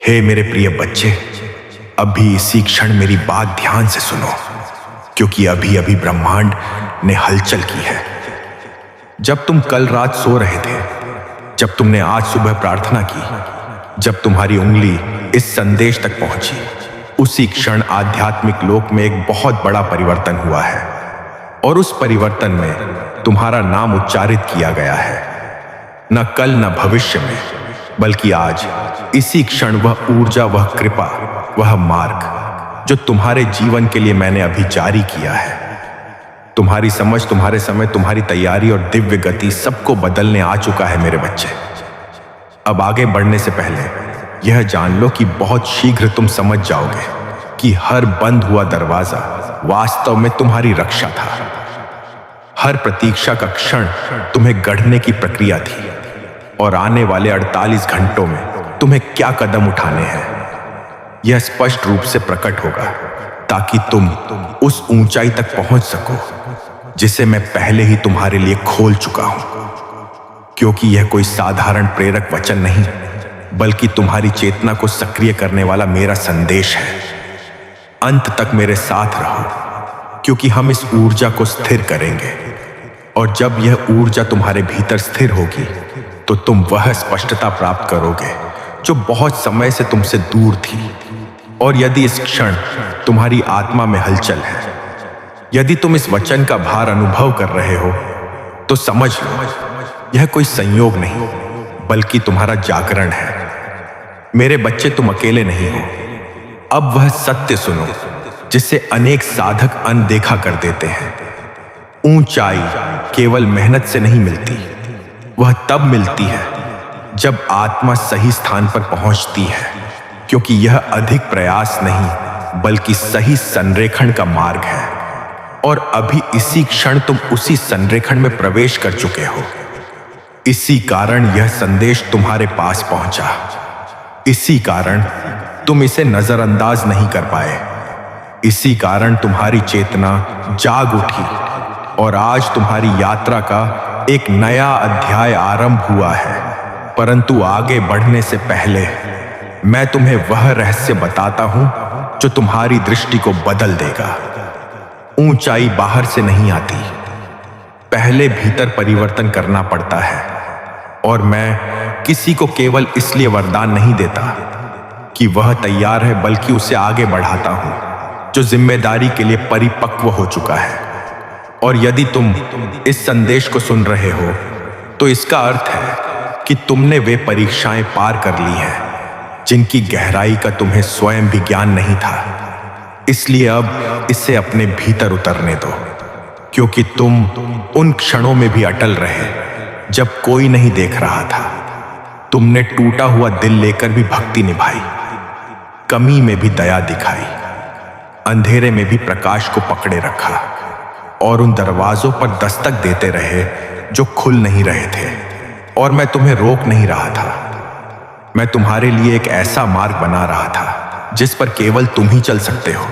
हे मेरे प्रिय बच्चे, अभी इसी क्षण मेरी बात ध्यान से सुनो, क्योंकि अभी अभी ब्रह्मांड ने हलचल की है। जब तुम कल रात सो रहे थे, जब तुमने आज सुबह प्रार्थना की, जब तुम्हारी उंगली इस संदेश तक पहुंची, उसी क्षण आध्यात्मिक लोक में एक बहुत बड़ा परिवर्तन हुआ है। और उस परिवर्तन में तुम्हारा नाम उच्चारित किया गया है। न कल न भविष्य में, बल्कि आज इसी क्षण वह ऊर्जा, वह कृपा, वह मार्ग जो तुम्हारे जीवन के लिए मैंने अभी जारी किया है, तुम्हारी समझ, तुम्हारे समय, तुम्हारी तैयारी और दिव्य गति सबको बदलने आ चुका है मेरे बच्चे। अब आगे बढ़ने से पहले यह जान लो कि बहुत शीघ्र तुम समझ जाओगे कि हर बंद हुआ दरवाजा वास्तव में तुम्हारी रक्षा था। हर प्रतीक्षा का क्षण तुम्हें गढ़ने की प्रक्रिया थी, और आने वाले 48 घंटों में तुम्हें क्या कदम उठाने हैं यह स्पष्ट रूप से प्रकट होगा, ताकि तुम उस ऊंचाई तक पहुंच सको जिसे मैं पहले ही तुम्हारे लिए खोल चुका हूं। क्योंकि यह कोई साधारण प्रेरक वचन नहीं, बल्कि तुम्हारी चेतना को सक्रिय करने वाला मेरा संदेश है। अंत तक मेरे साथ रहो, क्योंकि हम इस ऊर्जा को स्थिर करेंगे, और जब यह ऊर्जा तुम्हारे भीतर स्थिर होगी तो तुम वह स्पष्टता प्राप्त करोगे जो बहुत समय से तुमसे दूर थी। और यदि इस क्षण तुम्हारी आत्मा में हलचल है, यदि तुम इस वचन का भार अनुभव कर रहे हो, तो समझ लो यह कोई संयोग नहीं, बल्कि तुम्हारा जागरण है। मेरे बच्चे, तुम अकेले नहीं हो। अब वह सत्य सुनो जिसे अनेक साधक अनदेखा कर देते हैं। ऊंचाई केवल मेहनत से नहीं मिलती, वह तब मिलती है जब आत्मा सही स्थान पर पहुंचती है, क्योंकि यह अधिक प्रयास नहीं बल्कि सही संरेखण का मार्ग है। और अभी इसी क्षण तुम उसी संरेखण में प्रवेश कर चुके हो। इसी कारण यह संदेश तुम्हारे पास पहुंचा। इसी कारण तुम इसे नजरअंदाज नहीं कर पाए। इसी कारण तुम्हारी चेतना जाग उठी, और आज तुम्हारी यात्रा का एक नया अध्याय आरंभ हुआ है। परंतु आगे बढ़ने से पहले मैं तुम्हें वह रहस्य बताता हूं जो तुम्हारी दृष्टि को बदल देगा। ऊंचाई बाहर से नहीं आती, पहले भीतर परिवर्तन करना पड़ता है। और मैं किसी को केवल इसलिए वरदान नहीं देता कि वह तैयार है, बल्कि उसे आगे बढ़ाता हूं जो जिम्मेदारी के लिए परिपक्व हो चुका है। और यदि तुम इस संदेश को सुन रहे हो, तो इसका अर्थ है कि तुमने वे परीक्षाएं पार कर ली हैं जिनकी गहराई का तुम्हें स्वयं भी ज्ञान नहीं था। इसलिए अब इसे अपने भीतर उतरने दो, क्योंकि तुम उन क्षणों में भी अटल रहे जब कोई नहीं देख रहा था। तुमने टूटा हुआ दिल लेकर भी भक्ति निभाई, कमी में भी दया दिखाई, अंधेरे में भी प्रकाश को पकड़े रखा, और उन दरवाजों पर दस्तक देते रहे जो खुल नहीं रहे थे। और मैं तुम्हें रोक नहीं रहा था, मैं तुम्हारे लिए एक ऐसा मार्ग बना रहा था जिस पर केवल तुम ही चल सकते हो।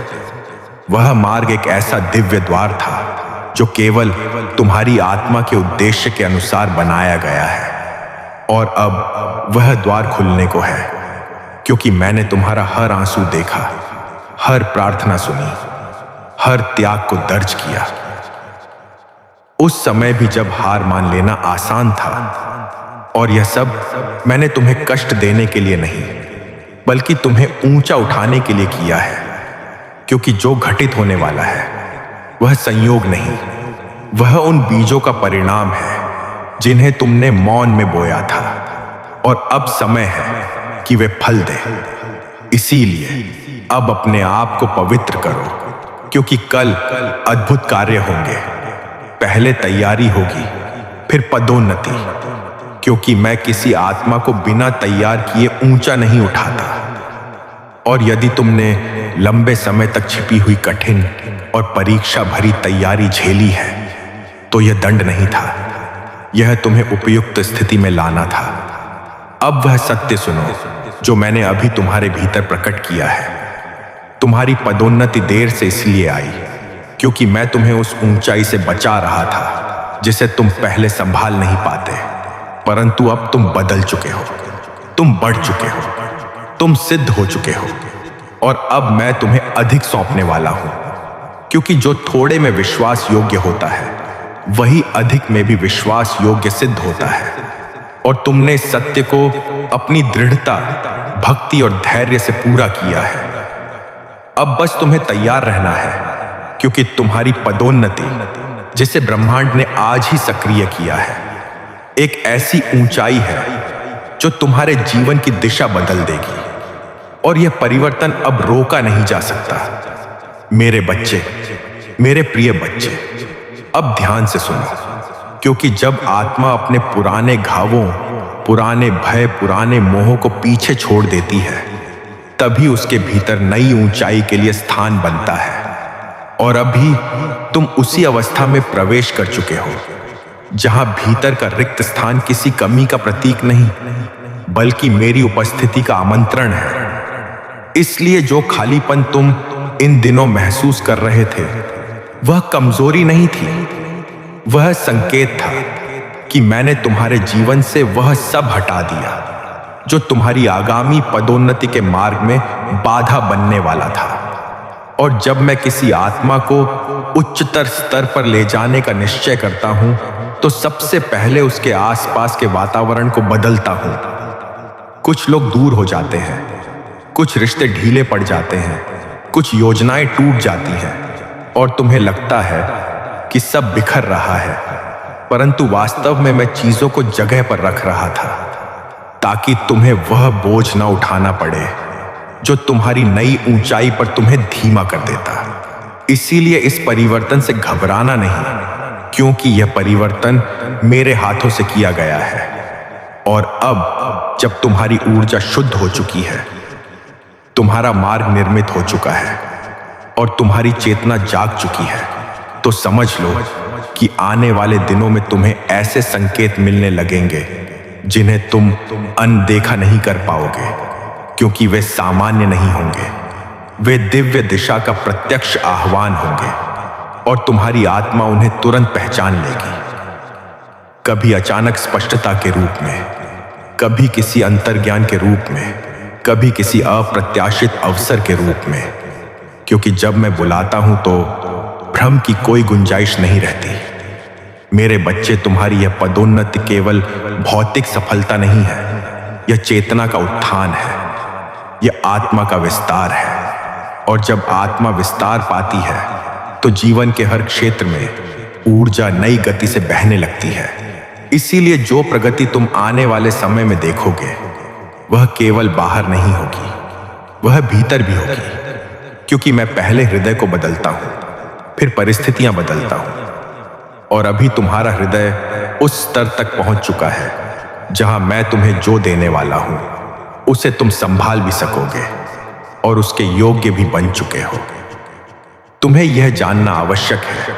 वह मार्ग एक ऐसा दिव्य द्वार था जो केवल तुम्हारी आत्मा के उद्देश्य के अनुसार बनाया गया है। और अब वह द्वार खुलने को है, क्योंकि मैंने तुम्हारा हर आंसू देखा, हर प्रार्थना सुनी, हर त्याग को दर्ज किया। उस समय भी जब हार मान लेना आसान था। और यह सब मैंने तुम्हें कष्ट देने के लिए नहीं, बल्कि तुम्हें ऊंचा उठाने के लिए किया है। क्योंकि जो घटित होने वाला है वह संयोग नहीं, वह उन बीजों का परिणाम है जिन्हें तुमने मौन में बोया था, और अब समय है कि वे फल दें। इसीलिए अब अपने आप को पवित्र करो, क्योंकि कल अद्भुत कार्य होंगे। पहले तैयारी होगी, फिर पदोन्नति, क्योंकि मैं किसी आत्मा को बिना तैयार किए ऊंचा नहीं उठाता। और यदि तुमने लंबे समय तक छिपी हुई कठिन और परीक्षा भरी तैयारी झेली है, तो यह दंड नहीं था, यह तुम्हें उपयुक्त स्थिति में लाना था। अब वह सत्य सुनो जो मैंने अभी तुम्हारे भीतर प्रकट किया है। तुम्हारी पदोन्नति देर से इसलिए आई क्योंकि मैं तुम्हें उस ऊंचाई से बचा रहा था जिसे तुम पहले संभाल नहीं पाते। परंतु अब तुम बदल चुके हो, तुम बढ़ चुके हो, तुम सिद्ध हो चुके हो और अब मैं तुम्हें अधिक सौंपने वाला हूं, क्योंकि जो थोड़े में विश्वास योग्य होता है वही अधिक में भी विश्वास योग्य सिद्ध होता है। और तुमने सत्य को अपनी दृढ़ता, भक्ति और धैर्य से पूरा किया है। अब बस तुम्हें तैयार रहना है, क्योंकि तुम्हारी पदोन्नति, जिसे ब्रह्मांड ने आज ही सक्रिय किया है, एक ऐसी ऊंचाई है जो तुम्हारे जीवन की दिशा बदल देगी और यह परिवर्तन अब रोका नहीं जा सकता। मेरे बच्चे, मेरे प्रिय बच्चे, अब ध्यान से सुनो, क्योंकि जब आत्मा अपने पुराने घावों, पुराने भय, पुराने मोहों को पीछे छोड़ देती है, तभी उसके भीतर नई ऊंचाई के लिए स्थान बनता है। और अभी तुम उसी अवस्था में प्रवेश कर चुके हो जहां भीतर का रिक्त स्थान किसी कमी का प्रतीक नहीं, बल्कि मेरी उपस्थिति का आमंत्रण है। इसलिए जो खालीपन तुम इन दिनों महसूस कर रहे थे, वह कमजोरी नहीं थी, वह संकेत था कि मैंने तुम्हारे जीवन से वह सब हटा दिया जो तुम्हारी आगामी पदोन्नति के मार्ग में बाधा बनने वाला था। और जब मैं किसी आत्मा को उच्चतर स्तर पर ले जाने का निश्चय करता हूं, तो सबसे पहले उसके आसपास के वातावरण को बदलता हूं। कुछ लोग दूर हो जाते हैं, कुछ रिश्ते ढीले पड़ जाते हैं, कुछ योजनाएं टूट जाती हैं और तुम्हें लगता है कि सब बिखर रहा है, परंतु वास्तव में मैं चीजों को जगह पर रख रहा था ताकि तुम्हें वह बोझ न उठाना पड़े जो तुम्हारी नई ऊंचाई पर तुम्हें धीमा कर देता। इसीलिए इस परिवर्तन से घबराना नहीं, क्योंकि यह परिवर्तन मेरे हाथों से किया गया है। और अब जब तुम्हारी ऊर्जा शुद्ध हो चुकी है, तुम्हारा मार्ग निर्मित हो चुका है और तुम्हारी चेतना जाग चुकी है, तो समझ लो कि आने वाले दिनों में तुम्हें ऐसे संकेत मिलने लगेंगे जिन्हें तुम अनदेखा नहीं कर पाओगे, क्योंकि वे सामान्य नहीं होंगे। वे दिव्य दिशा का प्रत्यक्ष आह्वान होंगे और तुम्हारी आत्मा उन्हें तुरंत पहचान लेगी। कभी अचानक स्पष्टता के रूप में, कभी किसी अंतर्ज्ञान के रूप में, कभी किसी अप्रत्याशित अवसर के रूप में, क्योंकि जब मैं बुलाता हूं तो भ्रम की कोई गुंजाइश नहीं रहती। मेरे बच्चे, तुम्हारी यह पदोन्नति केवल भौतिक सफलता नहीं है, यह चेतना का उत्थान है, यह आत्मा का विस्तार है। और जब आत्मा विस्तार पाती है तो जीवन के हर क्षेत्र में ऊर्जा नई गति से बहने लगती है। इसीलिए जो प्रगति तुम आने वाले समय में देखोगे, वह केवल बाहर नहीं होगी, वह भीतर भी होगी, क्योंकि मैं पहले हृदय को बदलता हूं, फिर परिस्थितियां बदलता हूं। और अभी तुम्हारा हृदय उस स्तर तक पहुंच चुका है जहां मैं तुम्हें जो देने वाला हूं उसे तुम संभाल भी सकोगे और उसके योग्य भी बन चुके हो। तुम्हें यह जानना आवश्यक है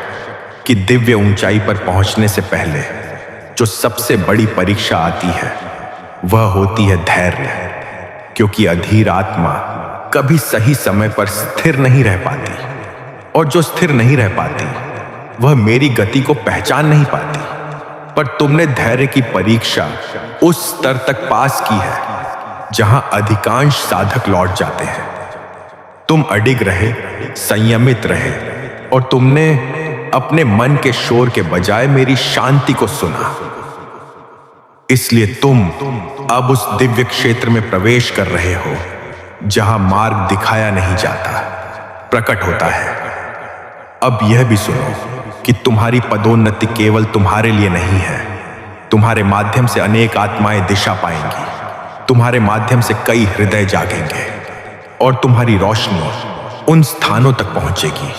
कि दिव्य ऊंचाई पर पहुंचने से पहले जो सबसे बड़ी परीक्षा आती है वह होती है धैर्य, क्योंकि अधीर आत्मा कभी सही समय पर स्थिर नहीं रह पाती, और जो स्थिर नहीं रह पाती वह मेरी गति को पहचान नहीं पाती। पर तुमने धैर्य की परीक्षा उस स्तर तक पास की है जहां अधिकांश साधक लौट जाते हैं। तुम अडिग रहे, संयमित रहे, और तुमने अपने मन के शोर के बजाय मेरी शांति को सुना। इसलिए तुम अब उस दिव्य क्षेत्र में प्रवेश कर रहे हो जहां मार्ग दिखाया नहीं जाता, प्रकट होता है। अब यह भी सुनो कि तुम्हारी पदोन्नति केवल तुम्हारे लिए नहीं है, तुम्हारे माध्यम से अनेक आत्माएं दिशा पाएंगी, तुम्हारे माध्यम से कई हृदय जागेंगे और तुम्हारी रोशनी उन स्थानों तक पहुंचेगी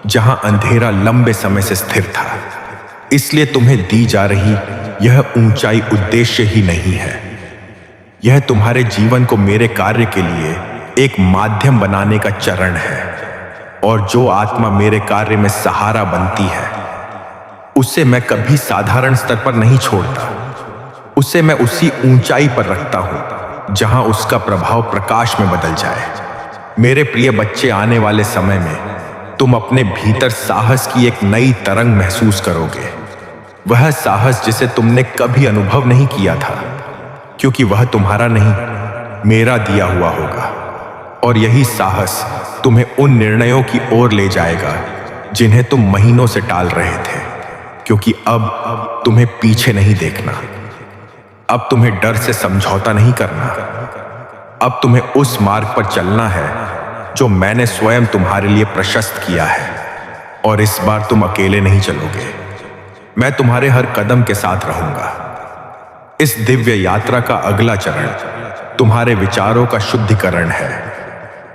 जहां अंधेरा लंबे समय से स्थिर था। इसलिए तुम्हें दी जा रही यह ऊंचाई उद्देश्य ही नहीं है, यह तुम्हारे जीवन को मेरे कार्य के लिए एक माध्यम बनाने का चरण है। और जो आत्मा मेरे कार्य में सहारा बनती है उसे मैं कभी साधारण स्तर पर नहीं छोड़ता, उसे मैं उसी ऊंचाई पर रखता हूं जहां उसका प्रभाव प्रकाश में बदल जाए। मेरे प्रिय बच्चे, आने वाले समय में तुम अपने भीतर साहस की एक नई तरंग महसूस करोगे, वह साहस जिसे तुमने कभी अनुभव नहीं किया था, क्योंकि वह तुम्हारा नहीं, मेरा दिया हुआ होगा, और यही साहस तुम्हें उन निर्णयों की ओर ले जाएगा जिन्हें तुम महीनों से टाल रहे थे, क्योंकि अब तुम्हें पीछे नहीं देखना। अब तुम्हें डर से समझौता नहीं करना। अब तुम्हें उस मार्ग पर चलना है जो मैंने स्वयं तुम्हारे लिए प्रशस्त किया है, और इस बार तुम अकेले नहीं चलोगे। मैं तुम्हारे हर कदम के साथ रहूंगा। इस दिव्य यात्रा का अगला चरण तुम्हारे विचारों का शुद्धिकरण है,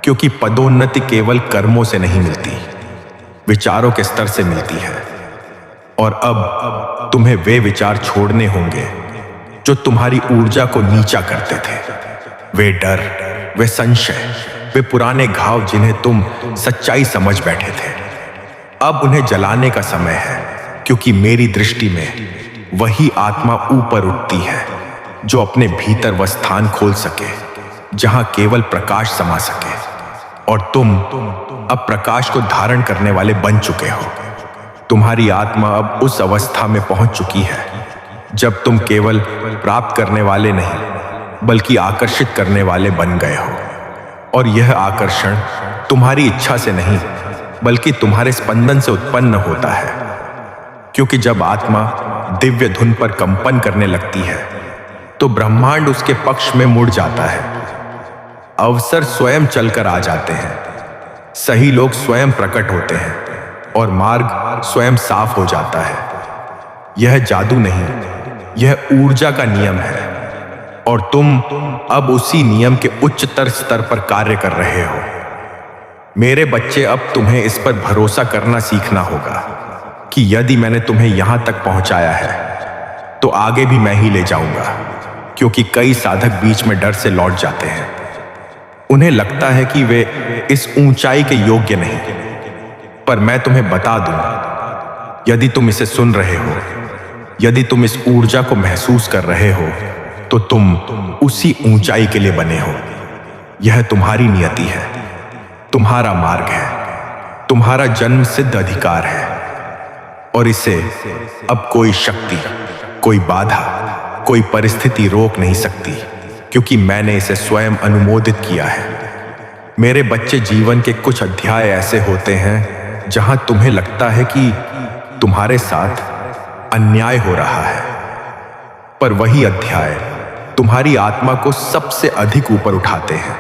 क्योंकि पदोन्नति केवल कर्मों से नहीं मिलती, विचारों के स्तर से मिलती है। और अब तुम्हें वे विचार छोड़ने होंगे जो तुम्हारी ऊर्जा को नीचा करते थे। वे डर, वे संशय, वे पुराने घाव जिन्हें तुम सच्चाई समझ बैठे थे। अब उन्हें जलाने का समय है, क्योंकि मेरी दृष्टि में वही आत्मा ऊपर उठती है जो अपने भीतर वह स्थान खोल सके जहां केवल प्रकाश समा सके। और तुम अब प्रकाश को धारण करने वाले बन चुके हो। तुम्हारी आत्मा अब उस अवस्था में पहुंच चुकी है जब तुम केवल प्राप्त करने वाले नहीं बल्कि आकर्षित करने वाले बन गए हो। और यह आकर्षण तुम्हारी इच्छा से नहीं बल्कि तुम्हारे स्पंदन से उत्पन्न होता है, क्योंकि जब आत्मा दिव्य धुन पर कंपन करने लगती है तो ब्रह्मांड उसके पक्ष में मुड़ जाता है। अवसर स्वयं चलकर आ जाते हैं, सही लोग स्वयं प्रकट होते हैं, और मार्ग स्वयं साफ हो जाता है। यह जादू नहीं, यह ऊर्जा का नियम है, और तुम अब उसी नियम के उच्चतर स्तर पर कार्य कर रहे हो। मेरे बच्चे, अब तुम्हें इस पर भरोसा करना सीखना होगा कि यदि मैंने तुम्हें यहां तक पहुंचाया है तो आगे भी मैं ही ले जाऊंगा, क्योंकि कई साधक बीच में डर से लौट जाते हैं। उन्हें लगता है कि वे इस ऊंचाई के योग्य नहीं, पर मैं तुम्हें बता दूं, यदि तुम इसे सुन रहे हो, यदि तुम इस ऊर्जा को महसूस कर रहे हो, तो तुम उसी ऊंचाई के लिए बने हो। यह तुम्हारी नियति है, तुम्हारा मार्ग है, तुम्हारा जन्म सिद्ध अधिकार है, और इसे अब कोई शक्ति, कोई बाधा, कोई परिस्थिति रोक नहीं सकती, क्योंकि मैंने इसे स्वयं अनुमोदित किया है। मेरे बच्चे, जीवन के कुछ अध्याय ऐसे होते हैं जहां तुम्हें लगता है कि तुम्हारे साथ अन्याय हो रहा है, पर वही अध्याय तुम्हारी आत्मा को सबसे अधिक ऊपर उठाते हैं।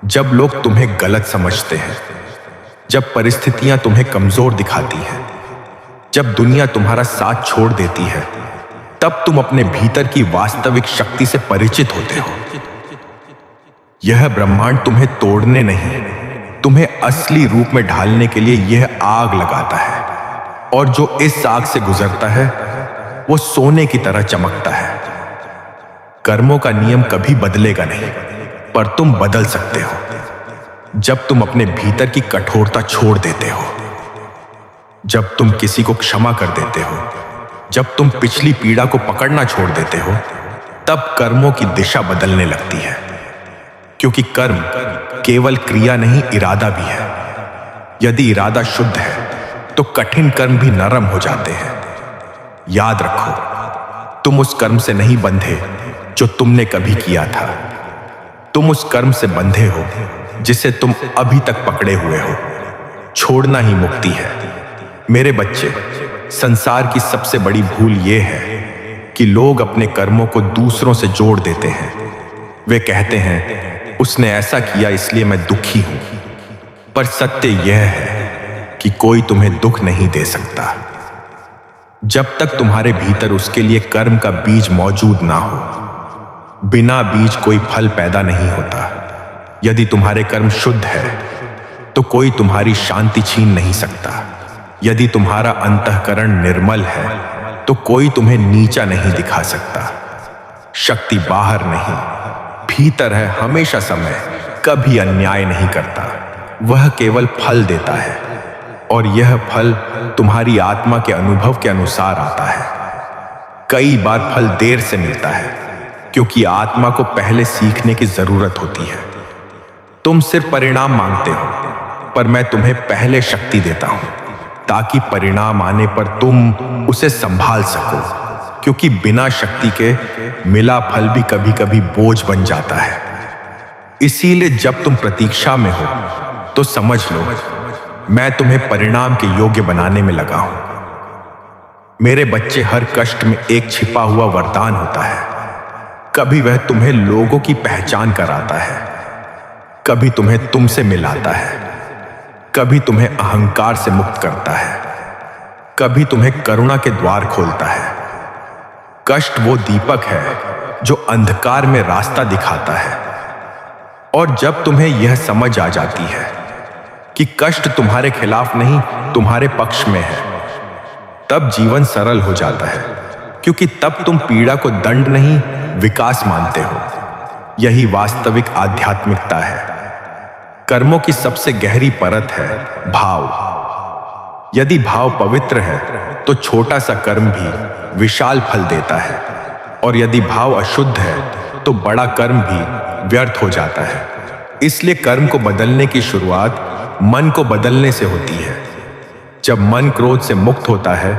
जब लोग तुम्हें गलत समझते हैं, जब परिस्थितियां तुम्हें कमजोर दिखाती हैं, जब दुनिया तुम्हारा साथ छोड़ देती है, तब तुम अपने भीतर की वास्तविक शक्ति से परिचित होते हो। यह ब्रह्मांड तुम्हें तोड़ने नहीं, तुम्हें असली रूप में ढालने के लिए यह आग लगाता है, और जो इस आग से गुजरता है वो सोने की तरह चमकता है। कर्मों का नियम कभी बदलेगा नहीं, पर तुम बदल सकते हो जब तुम अपने भीतर की कठोरता छोड़ देते हो, जब तुम किसी को क्षमा कर देते हो, जब तुम पिछली पीड़ा को पकड़ना छोड़ देते हो, तब कर्मों की दिशा बदलने लगती है। क्योंकि कर्म केवल क्रिया नहीं, इरादा भी है। यदि इरादा शुद्ध है तो कठिन कर्म भी नरम हो जाते हैं। याद रखो, तुम उस कर्म से नहीं बंधे जो तुमने कभी किया था। तुम उस कर्म से बंधे हो जिसे तुम अभी तक पकड़े हुए हो। छोड़ना ही मुक्ति है। मेरे बच्चे, संसार की सबसे बड़ी भूल यह है कि लोग अपने कर्मों को दूसरों से जोड़ देते हैं। वे कहते हैं, उसने ऐसा किया इसलिए मैं दुखी हूं। पर सत्य यह है कि कोई तुम्हें दुख नहीं दे सकता जब तक तुम्हारे भीतर उसके लिए कर्म का बीज मौजूद ना हो। बिना बीज कोई फल पैदा नहीं होता। यदि तुम्हारे कर्म शुद्ध है तो कोई तुम्हारी शांति छीन नहीं सकता। यदि तुम्हारा अंतःकरण निर्मल है तो कोई तुम्हें नीचा नहीं दिखा सकता। शक्ति बाहर नहीं, भीतर है। हमेशा समय कभी अन्याय नहीं करता, वह केवल फल देता है, और यह फल तुम्हारी आत्मा के अनुभव के अनुसार आता है। कई बार फल देर से मिलता है, क्योंकि आत्मा को पहले सीखने की जरूरत होती है। तुम सिर्फ परिणाम मांगते हो, पर मैं तुम्हें पहले शक्ति देता हूं, ताकि परिणाम आने पर तुम उसे संभाल सको। क्योंकि बिना शक्ति के मिला फल भी कभी कभी बोझ बन जाता है। इसीलिए जब तुम प्रतीक्षा में हो तो समझ लो मैं तुम्हें परिणाम के योग्य बनाने में लगा हूं। मेरे बच्चे, हर कष्ट में एक छिपा हुआ वरदान होता है। कभी वह तुम्हें लोगों की पहचान कराता है, कभी तुम्हें तुमसे मिलाता है, कभी तुम्हें अहंकार से मुक्त करता है, कभी तुम्हें करुणा के द्वार खोलता है। कष्ट वो दीपक है जो अंधकार में रास्ता दिखाता है। और जब तुम्हें यह समझ आ जाती है कि कष्ट तुम्हारे खिलाफ नहीं, तुम्हारे पक्ष में है, तब जीवन सरल हो जाता है, क्योंकि तब तुम पीड़ा को दंड नहीं, विकास मानते हो। यही वास्तविक आध्यात्मिकता है। कर्मों की सबसे गहरी परत है भाव। यदि भाव पवित्र है तो छोटा सा कर्म भी विशाल फल देता है, और यदि भाव अशुद्ध है तो बड़ा कर्म भी व्यर्थ हो जाता है। इसलिए कर्म को बदलने की शुरुआत मन को बदलने से होती है। जब मन क्रोध से मुक्त होता है,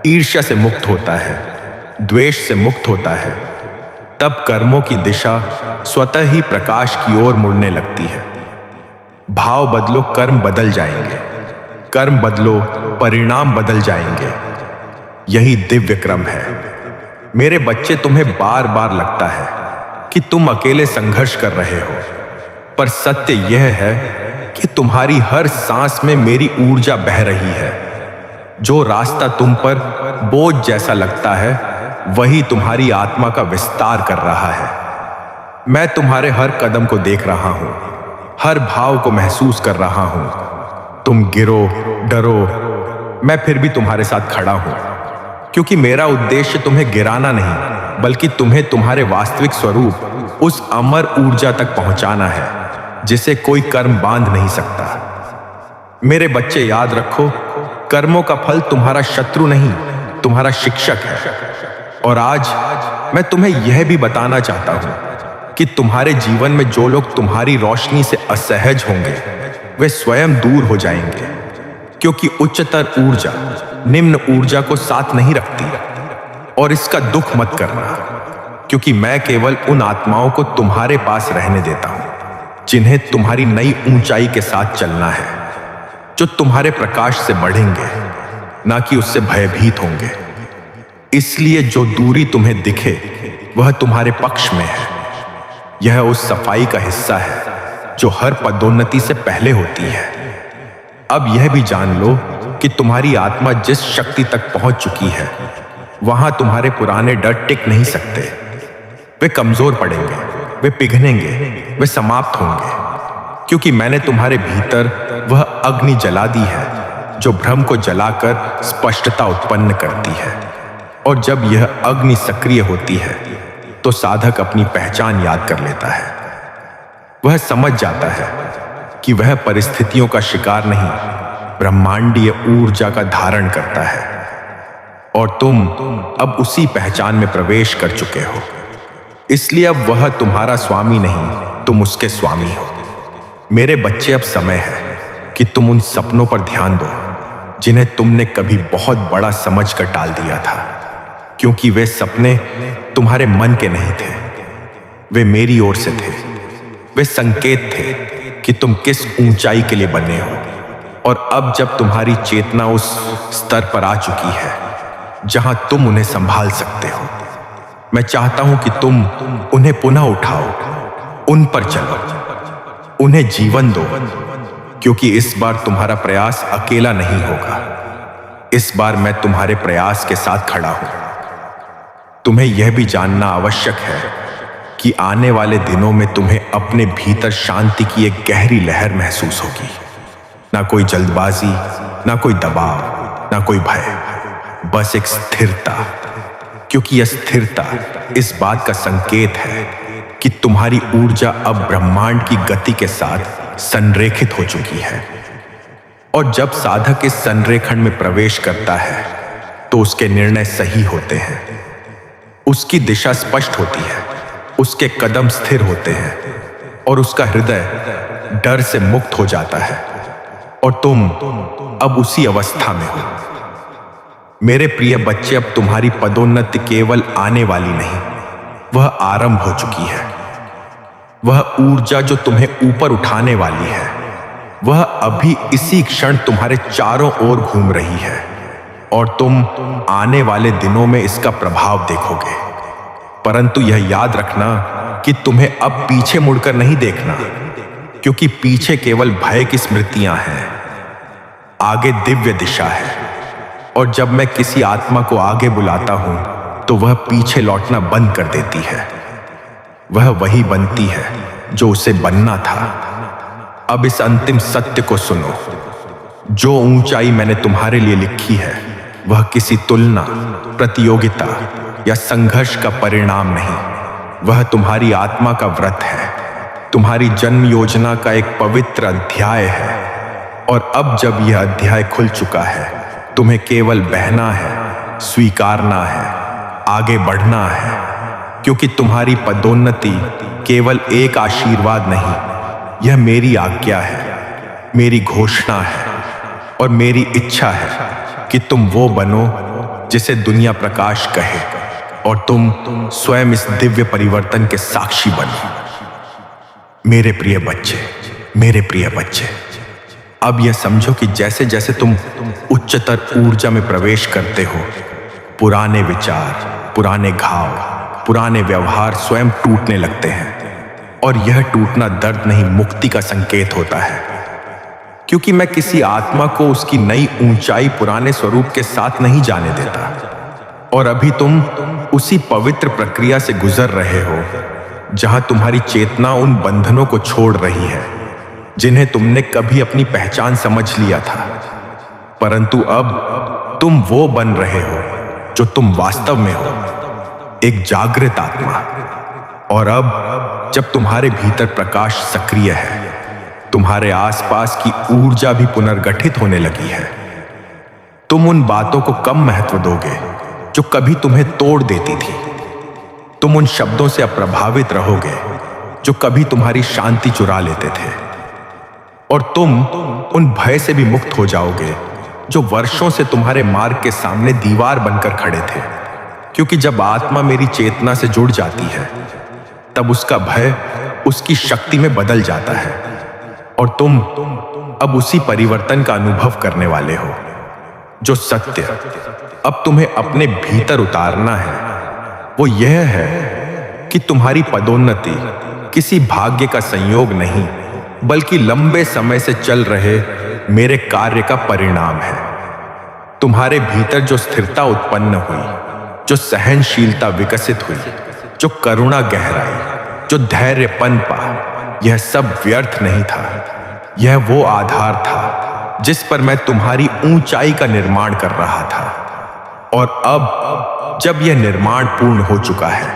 ईर्ष्या से मुक्त होता है, द्वेष से मुक्त होता है, तब कर्मों की दिशा स्वतः ही प्रकाश की ओर मुड़ने लगती है। भाव बदलो, कर्म बदल जाएंगे। कर्म बदलो, परिणाम बदल जाएंगे। यही दिव्य क्रम है। मेरे बच्चे, तुम्हें बार बार लगता है कि तुम अकेले संघर्ष कर रहे हो, पर सत्य यह है कि तुम्हारी हर सांस में मेरी ऊर्जा बह रही है। जो रास्ता तुम पर बोझ जैसा लगता है, वही तुम्हारी आत्मा का विस्तार कर रहा है। मैं तुम्हारे हर कदम को देख रहा हूं, हर भाव को महसूस कर रहा हूं। तुम गिरो, डरो, मैं फिर भी तुम्हारे साथ खड़ा हूं, क्योंकि मेरा उद्देश्य तुम्हें गिराना नहीं, बल्कि तुम्हें तुम्हारे वास्तविक स्वरूप, उस अमर ऊर्जा तक पहुंचाना है जिसे कोई कर्म बांध नहीं सकता। मेरे बच्चे, याद रखो, कर्मों का फल तुम्हारा शत्रु नहीं, तुम्हारा शिक्षक है। और आज मैं तुम्हें यह भी बताना चाहता हूं कि तुम्हारे जीवन में जो लोग तुम्हारी रोशनी से असहज होंगे, वे स्वयं दूर हो जाएंगे, क्योंकि उच्चतर ऊर्जा निम्न ऊर्जा को साथ नहीं रखती। और इसका दुख मत करना, क्योंकि मैं केवल उन आत्माओं को तुम्हारे पास रहने देता हूं जिन्हें तुम्हारी नई ऊंचाई के साथ चलना है, जो तुम्हारे प्रकाश से बढ़ेंगे, ना कि उससे भयभीत होंगे। इसलिए जो दूरी तुम्हें दिखे वह तुम्हारे पक्ष में है। यह उस सफाई का हिस्सा है जो हर पदोन्नति से पहले होती है। अब यह भी जान लो कि तुम्हारी आत्मा जिस शक्ति तक पहुंच चुकी है, वहां तुम्हारे पुराने डर टिक नहीं सकते। वे कमजोर पड़ेंगे, वे पिघलेंगे, वे समाप्त होंगे, क्योंकि मैंने तुम्हारे भीतर वह अग्नि जला दी है जो भ्रम को जलाकर स्पष्टता उत्पन्न करती है। और जब यह अग्नि सक्रिय होती है तो साधक अपनी पहचान याद कर लेता है। वह समझ जाता है कि वह परिस्थितियों का शिकार नहीं, ब्रह्मांडीय ऊर्जा का धारण करता है। और तुम अब उसी पहचान में प्रवेश कर चुके हो। इसलिए अब वह तुम्हारा स्वामी नहीं, तुम उसके स्वामी हो। मेरे बच्चे, अब समय है कि तुम उन सपनों पर ध्यान दो जिन्हें तुमने कभी बहुत बड़ा समझकर टाल दिया था, क्योंकि वे सपने तुम्हारे मन के नहीं थे, वे मेरी ओर से थे। वे संकेत थे कि तुम किस ऊंचाई के लिए बने हो। और अब जब तुम्हारी चेतना उस स्तर पर आ चुकी है जहां तुम उन्हें संभाल सकते हो, मैं चाहता हूं कि तुम उन्हें पुनः उठाओ, उन पर चलो, उन्हें जीवन दो, क्योंकि इस बार तुम्हारा प्रयास अकेला नहीं होगा। इस बार मैं तुम्हारे प्रयास के साथ खड़ा हूं। तुम्हें यह भी जानना आवश्यक है कि आने वाले दिनों में तुम्हें अपने भीतर शांति की एक गहरी लहर महसूस होगी। ना कोई जल्दबाजी, ना कोई दबाव, ना कोई भय, बस एक स्थिरता। क्योंकि यह स्थिरता इस बात का संकेत है कि तुम्हारी ऊर्जा अब ब्रह्मांड की गति के साथ संरेखित हो चुकी है। और जब साधक इस संरेखण में प्रवेश करता है तो उसके निर्णय सही होते हैं, उसकी दिशा स्पष्ट होती है, उसके कदम स्थिर होते हैं, और उसका हृदय डर से मुक्त हो जाता है। और तुम अब उसी अवस्था में हो। मेरे प्रिय बच्चे, अब तुम्हारी पदोन्नति केवल आने वाली नहीं, वह आरंभ हो चुकी है। वह ऊर्जा जो तुम्हें ऊपर उठाने वाली है, वह अभी इसी क्षण तुम्हारे चारों ओर घूम रही है और तुम आने वाले दिनों में इसका प्रभाव देखोगे। परंतु यह याद रखना कि तुम्हें अब पीछे मुड़कर नहीं देखना, क्योंकि पीछे केवल भय की स्मृतियां हैं, आगे दिव्य दिशा है। और जब मैं किसी आत्मा को आगे बुलाता हूं तो वह पीछे लौटना बंद कर देती है। वह वही बनती है जो उसे बनना था। अब इस अंतिम सत्य को सुनो, जो ऊंचाई मैंने तुम्हारे लिए लिखी है वह किसी तुलना, प्रतियोगिता या संघर्ष का परिणाम नहीं, वह तुम्हारी आत्मा का व्रत है, तुम्हारी जन्म योजना का एक पवित्र अध्याय है। और अब जब यह अध्याय खुल चुका है, तुम्हें केवल बहना है, स्वीकारना है, आगे बढ़ना है, क्योंकि तुम्हारी पदोन्नति केवल एक आशीर्वाद नहीं, यह मेरी आज्ञा है, मेरी घोषणा है और मेरी इच्छा है कि तुम वो बनो जिसे दुनिया प्रकाश कहे और तुम स्वयं इस दिव्य परिवर्तन के साक्षी बनो। मेरे प्रिय बच्चे, मेरे प्रिय बच्चे, अब यह समझो कि जैसे जैसे तुम उच्चतर ऊर्जा में प्रवेश करते हो, पुराने विचार, पुराने घाव, पुराने व्यवहार स्वयं टूटने लगते हैं। और यह टूटना दर्द नहीं, मुक्ति का संकेत होता है, क्योंकि मैं किसी आत्मा को उसकी नई ऊंचाई पुराने स्वरूप के साथ नहीं जाने देता। और अभी तुम उसी पवित्र प्रक्रिया से गुजर रहे हो जहां तुम्हारी चेतना उन बंधनों को छोड़ रही है जिन्हें तुमने कभी अपनी पहचान समझ लिया था। परंतु अब तुम वो बन रहे हो जो तुम वास्तव में हो, एक जागृत आत्मा। और अब जब तुम्हारे भीतर प्रकाश सक्रिय है, तुम्हारे आसपास की ऊर्जा भी पुनर्गठित होने लगी है। तुम उन बातों को कम महत्व दोगे जो कभी तुम्हें तोड़ देती थी। तुम उन शब्दों से अप्रभावित रहोगे जो कभी तुम्हारी शांति चुरा लेते थे। और तुम उन भय से भी मुक्त हो जाओगे जो वर्षों से तुम्हारे मार्ग के सामने दीवार बनकर खड़े थे। क्योंकि जब आत्मा मेरी चेतना से जुड़ जाती है, तब उसका भय उसकी शक्ति में बदल जाता है और तुम अब उसी परिवर्तन का अनुभव करने वाले हो। जो सत्य अब तुम्हें अपने भीतर उतारना है वो यह है कि तुम्हारी पदोन्नति किसी भाग्य का संयोग नहीं, बल्कि लंबे समय से चल रहे मेरे कार्य का परिणाम है। तुम्हारे भीतर जो स्थिरता उत्पन्न हुई, जो सहनशीलता विकसित हुई, जो करुणा गहराई, जो धैर्य पनपा, यह सब व्यर्थ नहीं था। यह वो आधार था जिस पर मैं तुम्हारी ऊंचाई का निर्माण कर रहा था। और अब जब यह निर्माण पूर्ण हो चुका है,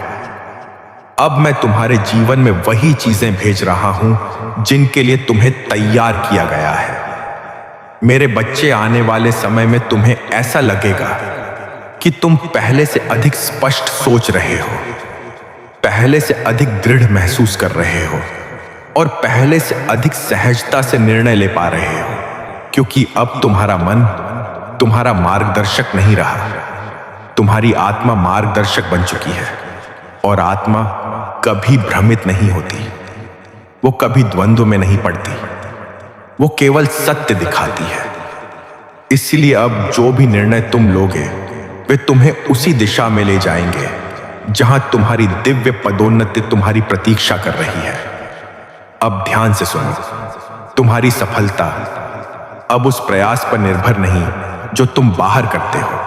अब मैं तुम्हारे जीवन में वही चीजें भेज रहा हूं जिनके लिए तुम्हें तैयार किया गया है। मेरे बच्चे, आने वाले समय में तुम्हें ऐसा लगेगा कि तुम पहले से अधिक स्पष्ट सोच रहे हो, पहले से अधिक दृढ़ महसूस कर रहे हो और पहले से अधिक सहजता से निर्णय ले पा रहे हो। क्योंकि अब तुम्हारा मन तुम्हारा मार्गदर्शक नहीं रहा, तुम्हारी आत्मा मार्गदर्शक बन चुकी है। और आत्मा कभी भ्रमित नहीं होती, वो कभी द्वंद्व में नहीं पड़ती, वो केवल सत्य दिखाती है। इसलिए अब जो भी निर्णय तुम लोगे वे तुम्हें उसी दिशा में ले जाएंगे जहां तुम्हारी दिव्य पदोन्नति तुम्हारी प्रतीक्षा कर रही है। अब ध्यान से सुनो, तुम्हारी सफलता अब उस प्रयास पर निर्भर नहीं जो तुम बाहर करते हो,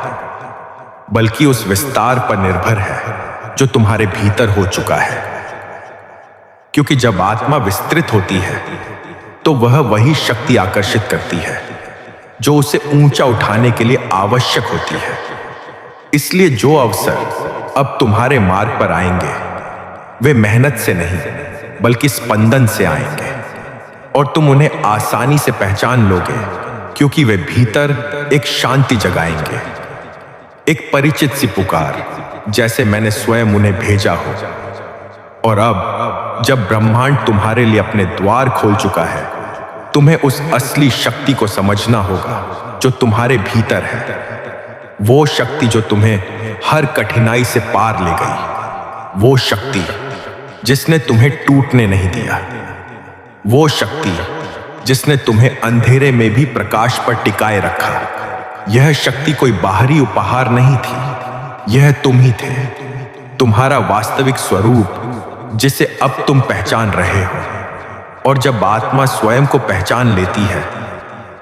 बल्कि उस विस्तार पर निर्भर है जो तुम्हारे भीतर हो चुका है। क्योंकि जब आत्मा विस्तृत होती है तो वह वही शक्ति आकर्षित करती है जो उसे ऊंचा उठाने के लिए आवश्यक होती है। इसलिए जो अवसर अब तुम्हारे मार्ग पर आएंगे वे मेहनत से नहीं बल्कि स्पंदन से आएंगे और तुम उन्हें आसानी से पहचान लोगे, क्योंकि वे भीतर एक शांति जगाएंगे, एक परिचित सी पुकार, जैसे मैंने स्वयं उन्हें भेजा हो। और अब जब ब्रह्मांड तुम्हारे लिए अपने द्वार खोल चुका है, तुम्हें उस असली शक्ति को समझना होगा जो तुम्हारे भीतर है। वो शक्ति जो तुम्हें हर कठिनाई से पार ले गई, वो शक्ति जिसने तुम्हें टूटने नहीं दिया, वो शक्ति जिसने तुम्हें अंधेरे में भी प्रकाश पर टिकाए रखा। यह शक्ति कोई बाहरी उपहार नहीं थी, यह तुम ही थे, तुम्हारा वास्तविक स्वरूप जिसे अब तुम पहचान रहे हो। और जब आत्मा स्वयं को पहचान लेती है,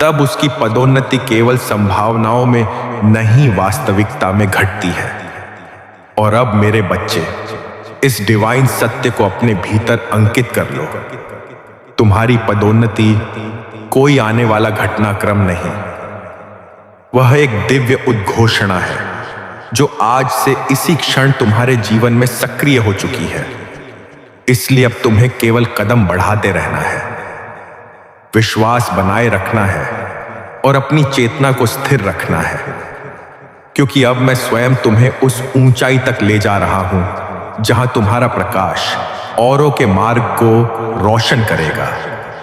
तब उसकी पदोन्नति केवल संभावनाओं में नहीं, वास्तविकता में घटती है। और अब मेरे बच्चे, इस डिवाइन सत्य को अपने भीतर अंकित कर लो। तुम्हारी पदोन्नति कोई आने वाला घटनाक्रम नहीं, वह एक दिव्य उद्घोषणा है जो आज से इसी क्षण तुम्हारे जीवन में सक्रिय हो चुकी है। इसलिए अब तुम्हें केवल कदम बढ़ाते रहना है, विश्वास बनाए रखना है और अपनी चेतना को स्थिर रखना है, क्योंकि अब मैं स्वयं तुम्हें उस ऊंचाई तक ले जा रहा हूं जहां तुम्हारा प्रकाश औरों के मार्ग को रोशन करेगा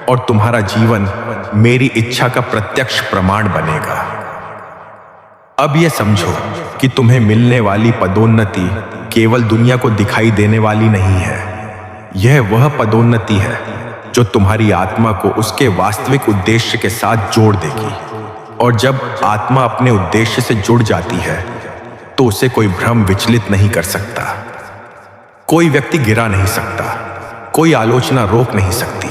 और तुम्हारा जीवन मेरी इच्छा का प्रत्यक्ष प्रमाण बनेगा। अब यह समझो कि तुम्हें मिलने वाली पदोन्नति केवल दुनिया को दिखाई देने वाली नहीं है, यह वह पदोन्नति है जो तुम्हारी आत्मा को उसके वास्तविक उद्देश्य के साथ जोड़ देगी। और जब आत्मा अपने उद्देश्य से जुड़ जाती है तो उसे कोई भ्रम विचलित नहीं कर सकता, कोई व्यक्ति गिरा नहीं सकता, कोई आलोचना रोक नहीं सकती,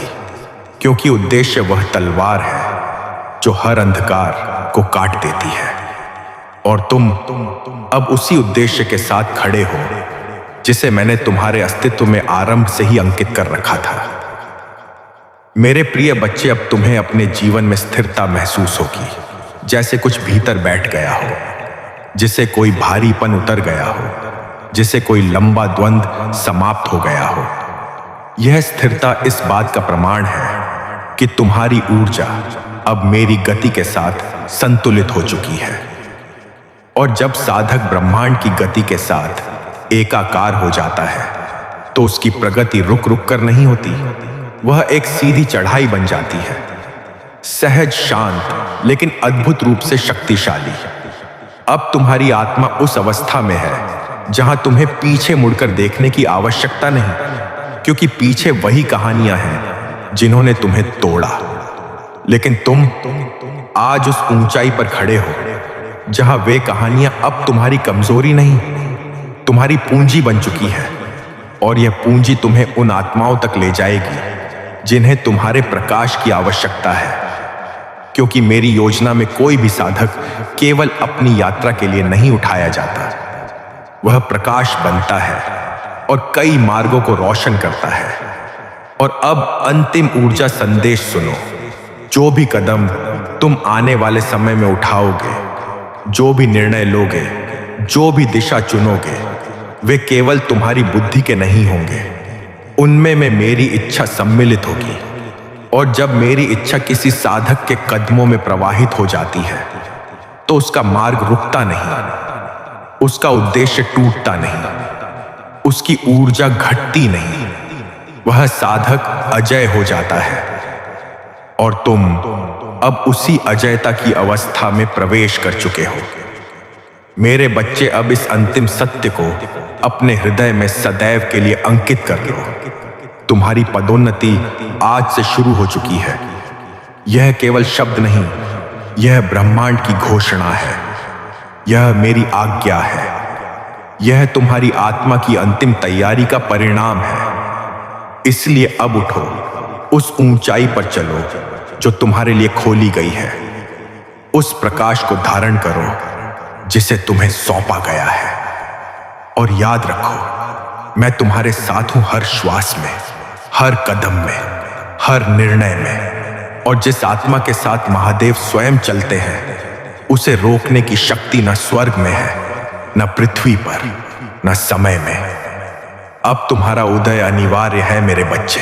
क्योंकि उद्देश्य वह तलवार है जो हर अंधकार को काट देती है। और तुम अब उसी उद्देश्य के साथ खड़े हो जिसे मैंने तुम्हारे अस्तित्व में आरंभ से ही अंकित कर रखा था। मेरे प्रिय बच्चे, अब तुम्हें अपने जीवन में स्थिरता महसूस होगी, जैसे कुछ भीतर बैठ गया हो, जिसे कोई भारीपन उतर गया हो, जिसे कोई लंबा द्वंद्व समाप्त हो गया हो। यह स्थिरता इस बात का प्रमाण है कि तुम्हारी ऊर्जा अब मेरी गति के साथ संतुलित हो चुकी है। और जब साधक ब्रह्मांड की गति के साथ एकाकार हो जाता है तो उसकी प्रगति रुक रुक कर नहीं होती, वह एक सीधी चढ़ाई बन जाती है, सहज, शांत, लेकिन अद्भुत रूप से शक्तिशाली। अब तुम्हारी आत्मा उस अवस्था में है जहां तुम्हें पीछे मुड़कर देखने की आवश्यकता नहीं, क्योंकि पीछे वही कहानियां हैं जिन्होंने तुम्हें तोड़ा। लेकिन तुम आज उस ऊंचाई पर खड़े हो जहां वे कहानियां अब तुम्हारी कमजोरी नहीं, तुम्हारी पूंजी बन चुकी है। और यह पूंजी तुम्हें उन आत्माओं तक ले जाएगी जिन्हें तुम्हारे प्रकाश की आवश्यकता है, क्योंकि मेरी योजना में कोई भी साधक केवल अपनी यात्रा के लिए नहीं उठाया जाता, वह प्रकाश बनता है और कई मार्गों को रोशन करता है। और अब अंतिम ऊर्जा संदेश सुनो। जो भी कदम तुम आने वाले समय में उठाओगे, जो भी निर्णय लोगे, जो भी दिशा चुनोगे, वे केवल तुम्हारी बुद्धि के नहीं होंगे, उनमें में मेरी इच्छा सम्मिलित होगी। और जब मेरी इच्छा किसी साधक के कदमों में प्रवाहित हो जाती है तो उसका मार्ग रुकता नहीं, उसका उद्देश्य टूटता नहीं, उसकी ऊर्जा घटती नहीं, वह साधक अजय हो जाता है। और तुम अब उसी अजयता की अवस्था में प्रवेश कर चुके हो। मेरे बच्चे, अब इस अंतिम सत्य को अपने हृदय में सदैव के लिए अंकित कर लो। तुम्हारी पदोन्नति आज से शुरू हो चुकी है। यह केवल शब्द नहीं, यह ब्रह्मांड की घोषणा है, यह मेरी आज्ञा है, यह तुम्हारी आत्मा की अंतिम तैयारी का परिणाम है। इसलिए अब उठो, उस ऊंचाई पर चलो जो तुम्हारे लिए खोली गई है, उस प्रकाश को धारण करो जिसे तुम्हें सौंपा गया है। और याद रखो, मैं तुम्हारे साथ हूं हर श्वास में, हर कदम में, हर निर्णय में। और जिस आत्मा के साथ महादेव स्वयं चलते हैं, उसे रोकने की शक्ति न स्वर्ग में है, न पृथ्वी पर, न समय में। अब तुम्हारा उदय अनिवार्य है मेरे बच्चे।